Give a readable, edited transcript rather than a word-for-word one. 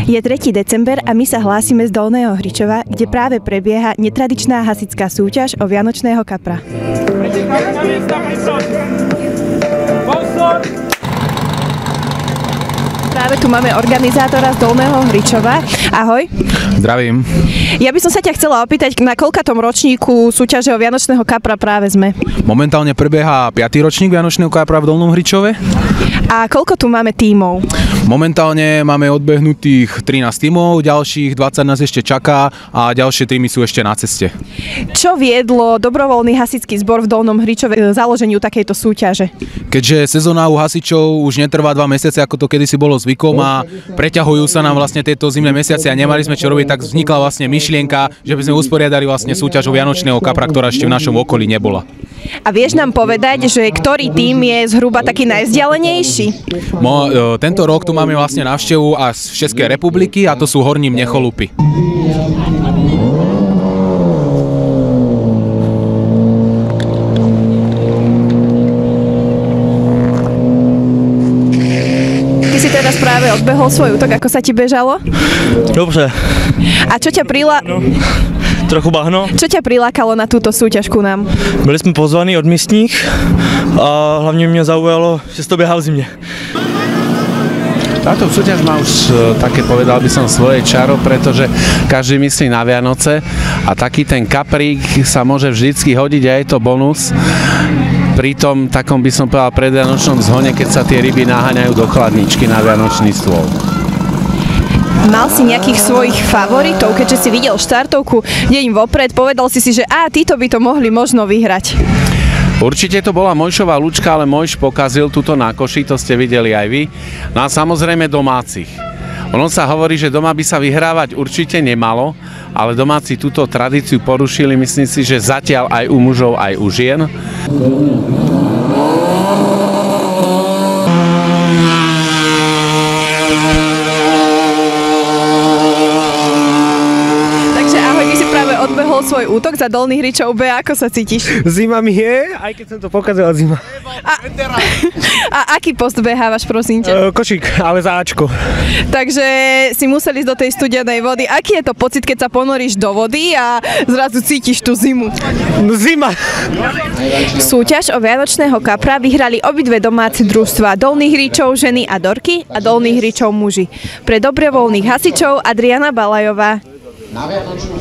Je 3. december a my sa hlásime z Dolného Hričova, kde práve prebieha netradičná hasická súťaž o vianočného kapra. Práve tu máme organizátora z Dolného Hričova. Ahoj. Zdravím. Ja by som sa ťa chcela opýtať, na koľkatom ročníku súťaže o vianočného kapra práve sme? Momentálne prebieha 5. ročník vianočného kapra v Dolnom Hričove. A koľko tu máme tímov? Momentálne máme odbehnutých 13 tímov, ďalších 20 nás ešte čaká a ďalšie týmy sú ešte na ceste. Čo viedlo dobrovoľný hasičský zbor v Dolnom Hričove k založeniu takejto súťaže? Keďže sezóna u hasičov už netrvá 2 mesiace, ako to kedysi bolo zvykom a preťahujú sa nám vlastne tieto zimné mesiace a nemali sme čo robiť, tak vznikla vlastne myšlienka, že by sme usporiadali vlastne súťaž o vianočného kapra, ktorá ešte v našom okolí nebola. A vieš nám povedať, že ktorý tím je zhruba taký najvzdialenejší? Tento rok tu máme vlastne návštevu z Českej republiky a to sú Horní Mnecholupy. Ty si teraz práve odbehol svoj útok, ako sa ti bežalo? Dobře. A čo ťa Trochu bahno. Čo ťa prilákalo na túto súťaž ku nám? Byli jsme pozvaní od místních a hlavně mě zaujalo, že se to běhá v zimě. Táto súťaž má už také, povedal by som, svoje čaro, pretože každý myslí na Vianoce a taký ten kaprík sa môže vždycky hodiť a je to bonus. Pri tom takom by som povedal predvianočnom zhone, keď sa tie ryby naháňajú do chladničky na vianočný stôl. Mal si nejakých svojich favoritov, keďže si videl štartovku deň vopred, povedal si, že títo by to mohli možno vyhrať? Určite to bola Mojšová Lučka, ale Mojš pokazil túto na koši, to ste videli aj vy. No a samozrejme domácich. Ono sa hovorí, že doma by sa vyhrávať určite nemalo, ale domáci túto tradíciu porušili, myslím si, že zatiaľ aj u mužov, aj u žien. Odbehol svoj útok za Dolný Hričov B, ako sa cítiš? Zima mi je, aj keď som to pokazila zima. A aký post behávaš, prosím ťa? Košík, ale za Ačko. Takže si museli ísť do tej studenej vody. Aký je to pocit, keď sa ponoríš do vody a zrazu cítiš tú zimu? Zima! Súťaž o vianočného kapra vyhrali obidve domáce družstva Dolných Hričov ženy a Dorky a Dolných Hričov muži. Pre dobrovoľných hasičov Adriana Balajová. Na vianočnú